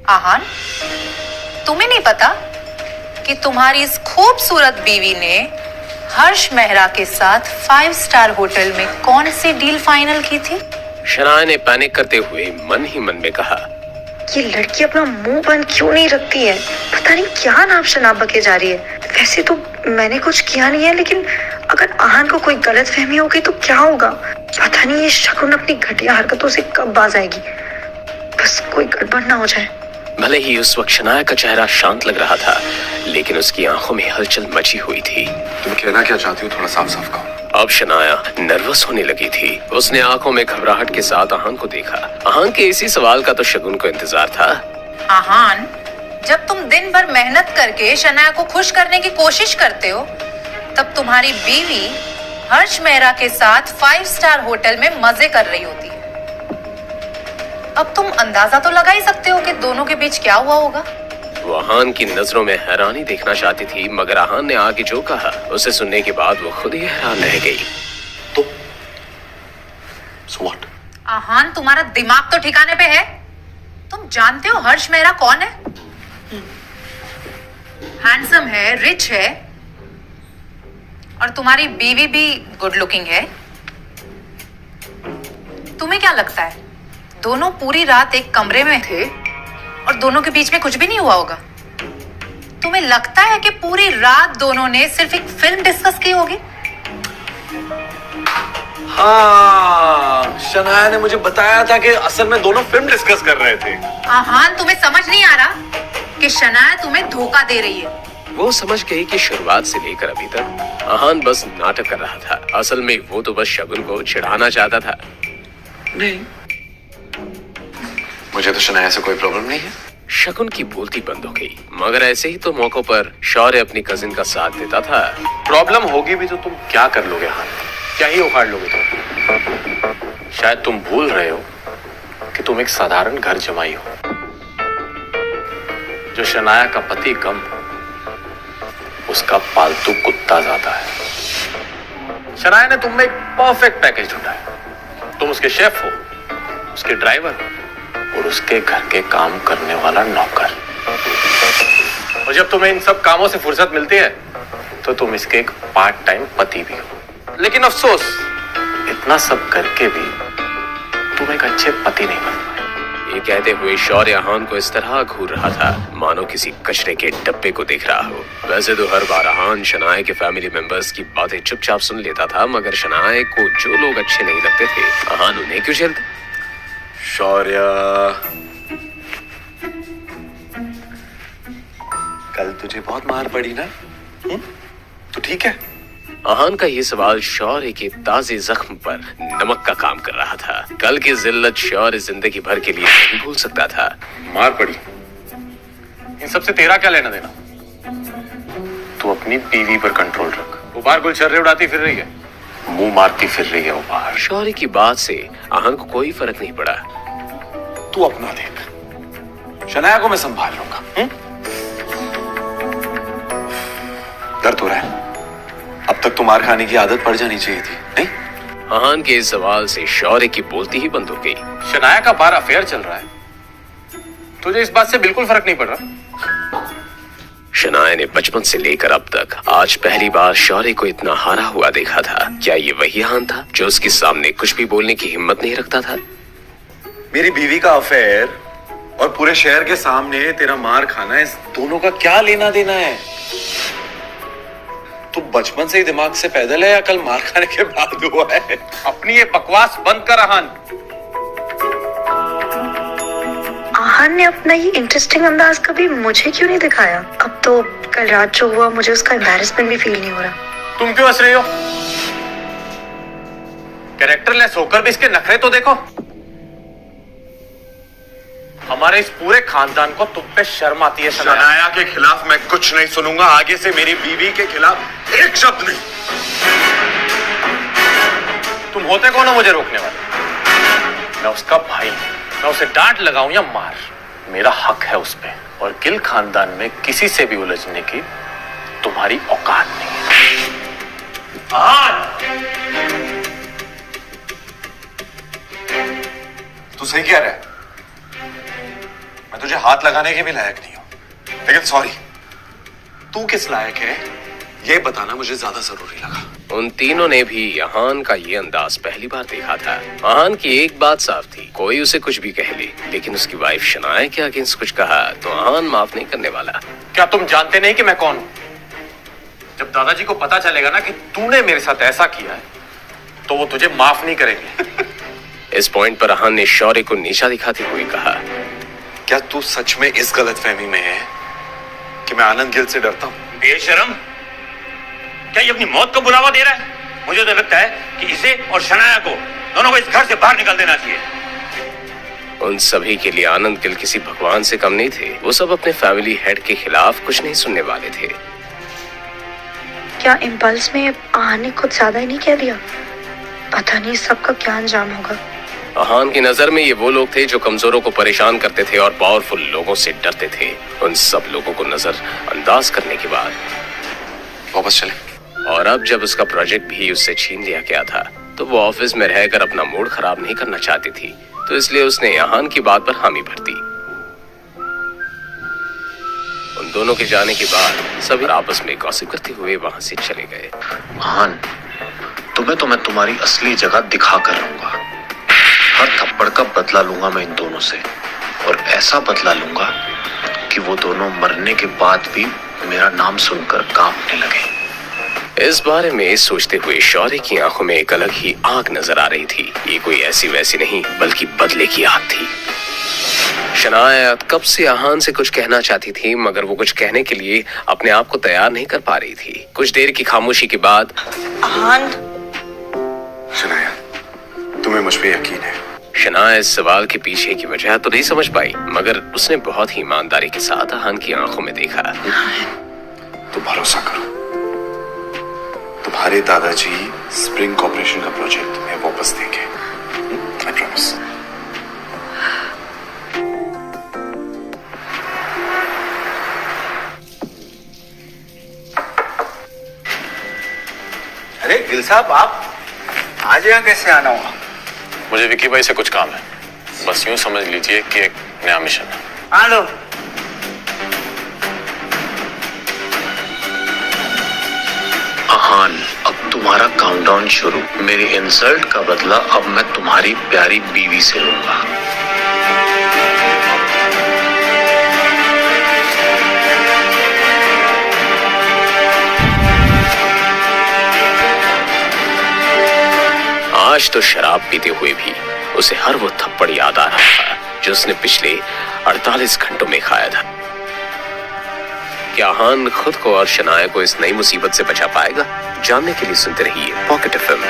आहान, तुम्हें नहीं पता कि तुम्हारी इस खूबसूरत बीवी ने हर्ष मेहरा के साथ 5 स्टार होटल में कौन सी डील फाइनल की थी? शनाया ने पैनिक करते हुए मन ही मन में कहा, ये लड़की अपना मुंह बंद क्यों नहीं रखती है? पता नहीं क्या नाम शनाब बके जा रही है। वैसे तो मैंने कुछ किया नहीं है, लेकिन अगर आहान को कोई गलतफहमी हो गई तो क्या होगा? पता नहीं ये शकुन अपनी घटिया हरकतों से कब बाज आएगी। बस कोई गड़बड़ ना हो जाए। भले ही उस वक्त शनाया का चेहरा शांत लग रहा था, लेकिन उसकी आंखों में हलचल मची हुई थी। तुम कहना क्या चाहती हो? थोड़ा साफ साफ कहो। अब शनाया नर्वस होने लगी थी। उसने आंखों में घबराहट के साथ आहान को देखा। आहान के इसी सवाल का तो शगुन को इंतजार था। आहान, जब तुम दिन भर मेहनत करके शनाया को खुश करने की कोशिश करते हो, तब तुम्हारी बीवी हर्ष मेहरा के साथ 5 स्टार होटल में मजे कर रही होती है। अब तुम अंदाजा तो लगा ही सकते हो कि दोनों के बीच क्या हुआ होगा। वो आहान की नजरों में हैरानी देखना चाहती थी, मगर आहान ने आगे जो कहा उसे सुनने के बाद वो खुद ही हैरान रह गई। तो so what? आहान, तुम्हारा दिमाग तो ठिकाने पे है? तुम जानते हो हर्ष मेहरा कौन है? हैंडसम है, रिच है, और तुम्हारी बीवी भी गुड लुकिंग है। तुम्हें क्या लगता है दोनों पूरी रात एक कमरे में थे और दोनों के बीच में कुछ भी नहीं हुआ होगा? तुम्हें लगता है कि पूरी रात दोनों ने सिर्फ एक फिल्म डिस्कस की होगी? हाँ, शनाया ने मुझे बताया था कि असल में दोनों फिल्म डिस्कस कर रहे थे। आहान, तुम्हें समझ नहीं आ रहा कि शनाया तुम्हें धोखा दे रही है? वो समझ गई कि शुरुआत से लेकर अभी तक आहान बस नाटक कर रहा था। असल में वो तो बस शगुन को चिढ़ाना चाहता था। नहीं, मुझे तो शनाया से कोई प्रॉब्लम नहीं है। शगुन की बोलती बंद हो गई, मगर ऐसे ही तो मौकों पर शौर्य अपनी कजिन का साथ देता था। प्रॉब्लम होगी भी तो तुम क्या कर लोगे? हाँ, क्या ही उखाड़ लोगे तुम? शायद तुम भूल रहे हो कि तुम एक साधारण घर जमाई हो। जो शनाया का पति कम, उसका पालतू कुत्ता ज्यादा है। शनाया ने तुम में एक परफेक्ट पैकेज ढूंढा है। तुम उसके शेफ हो, उसके ड्राइवर हो, और उसके घर के काम करने वाला नौकर। और जब तुम्हें इन सब कामों से फुर्सत मिलती है तो तुम इसके एक पार्ट टाइम पति भी हो। लेकिन अफसोस, इतना सब करके भी तुम एक अच्छे पति नहीं बन पाए। ये कहते हुए शौर्य आहान को इस तरह घूर रहा था मानो किसी कचरे के डब्बे को देख रहा हो। वैसे तो हर बार आहान शनाया के फैमिली मेंबर्स की बातें चुपचाप सुन लेता था, मगर शनाया को जो लोग अच्छे नहीं लगते थे आहान उन्हें क्यों झेलते? शौर्य, कल तुझे बहुत मार पड़ी ना? तो ठीक है। आहान का ये सवाल शौर्य के ताजे जख्म पर नमक का काम कर रहा था। कल की जिल्लत शौर्य जिंदगी भर के लिए नहीं भूल सकता था। मार पड़ी, इन सबसे तेरा क्या लेना देना? तू अपनी बीवी पर कंट्रोल रख। वो बाहर गुलछर्रे उड़ाती फिर रही है, मुंह मारती फिर रही है वो बाहर। शौर्य की बात से आहान को कोई फर्क नहीं पड़ा। तू अपना देख, शनाया को मैं संभाल लूंगा। दर्द हो रहा है? अब तक तो मार खाने की आदत पड़ जानी चाहिए थी, नहीं? आहान के इस सवाल से शौर्य की बोलती ही बंद हो गई। शनाया का बाहर अफेयर चल रहा है, तुझे इस बात से बिल्कुल फर्क नहीं पड़ रहा? शनाया ने बचपन से लेकर अब तक आज पहली बार शौर्य को इतना हारा हुआ देखा था। क्या ये वही आहान था जो उसके सामने कुछ भी बोलने की हिम्मत नहीं रखता था? मेरी बीवी का अफेयर और पूरे शहर के सामने तेरा मार खाना, इस दोनों का क्या लेना देना है? तू बचपन से ही दिमाग से पैदल है या कल मार खाने के बाद हुआ है? अपनी ये बकवास बंद कर आहान। आहान ने अपना ये इंटरेस्टिंग अंदाज कभी मुझे क्यों नहीं दिखाया? अब तो कल रात जो हुआ मुझे उसका एम्बैरेसमेंट भी फील नहीं हो रहा। तुम क्यों हंस रही हो? कैरेक्टरलेस होकर भी इसके नखरे तो देखो। हमारे इस पूरे खानदान को तुम पे शर्म आती है। शनाया के खिलाफ मैं कुछ नहीं सुनूंगा आगे से। मेरी बीवी के खिलाफ एक शब्द नहीं। तुम होते कौन हो मुझे रोकने वाले? मैं उसका भाई हूं। मैं उसे डांट लगाऊं या मार, मेरा हक है उस पे। और गिल खानदान में किसी से भी उलझने की तुम्हारी औकात नहीं है। तू सही कह रहा है। मैं तुझे हाथ लगाने के भी लायक नहीं हूं, लेकिन सॉरी, तू किस लायक है ये बताना मुझे ज्यादा जरूरी लगा। उन तीनों ने भी आहान का ये अंदाज पहली बार देखा था। आहान की एक बात साफ थी, कोई उसे कुछ भी कह ले, लेकिन उसकी वाइफ शनाया के अगेंस्ट कुछ कहा तो आहान माफ नहीं करने वाला। क्या तुम जानते नहीं कि मैं कौन हूं? जब दादाजी को पता चलेगा ना कि तूने मेरे साथ ऐसा किया है, तो वो तुझे माफ नहीं करेंगे। इस पॉइंट पर आहान ने शौर्य को नीचा दिखाते हुए कहा, क्या तू सच में इस गलतफहमी में है कि मैं आनंद गिल से डरता हूं? बेशरम, क्या ये अपनी मौत को बुलावा दे रहा है? मुझे तो लगता है कि इसे और शनाया को दोनों को इस घर से बाहर निकाल देना चाहिए। उन सभी के लिए आनंद गिल किसी भगवान से कम नहीं थे। वो सब अपने फैमिली हेड के खिलाफ कुछ नहीं सुनने वाले थे। क्या इम्पल्स में आहान ने कुछ ज्यादा ही नहीं कह दिया? पता नहीं सबका क्या अंजाम होगा। आहान की नजर में ये वो लोग थे जो कमजोरों को परेशान करते थे और पावरफुल लोगों से डरते थे। उन सब लोगों को नजर अंदाज करने के बाद वापस चले। और अब जब उसका प्रोजेक्ट भी उससे छीन लिया गया था, तो वो ऑफिस में रहकर अपना मूड खराब नहीं करना चाहती थी, तो इसलिए उसने आहान की बात पर हामी भर दी। उन दोनों के जाने के बाद सभी आपस में गॉसिप करते हुए वहां से चले गए। आहान, तुम्हें तो मैं तुम्हारी असली जगह दिखा कर रहूंगा। हर थप्पड़ का बदला लूंगा मैं इन दोनों से, और ऐसा बदला लूंगा कि वो दोनों मरने के बाद भी मेरा नाम सुनकर कांपने लगे। इस बारे में सोचते हुए शौर्य की आंखों में एक अलग ही आग नजर आ रही थी। ये कोई ऐसी वैसी नहीं, बल्कि बदले की आग थी। शनाया कब से आहान से कुछ कहना चाहती थी, मगर वो कुछ कहने के लिए अपने आप को तैयार नहीं कर पा रही थी। कुछ देर की खामोशी के बाद आहान, शनाया, तुम्हें मुझ पे यकीन है? शनाया इस सवाल के पीछे की वजह तो नहीं समझ पाई, मगर उसने बहुत ही ईमानदारी के साथ आहान की आंखों में देखा। तुम भरोसा करो, तुम्हारे दादाजी स्प्रिंग कॉर्पोरेशन का प्रोजेक्ट में वापस देंगे। I promise. अरे गिल साहब, आप आज यहाँ कैसे आना हुआ? मुझे विकी भाई से कुछ काम है, बस यूं समझ लीजिए कि एक नया मिशन है। आ लो। आहान, अब तुम्हारा काउंटडाउन शुरू। मेरी इंसल्ट का बदला अब मैं तुम्हारी प्यारी बीवी से लूंगा। आज तो शराब पीते हुए भी उसे हर वो थप्पड़ याद आ रहा था जो उसने पिछले 48 घंटों में खाया था। क्या आहान खुद को और शनाया को इस नई मुसीबत से बचा पाएगा? जानने के लिए सुनते रहिए पॉकेट एफएम।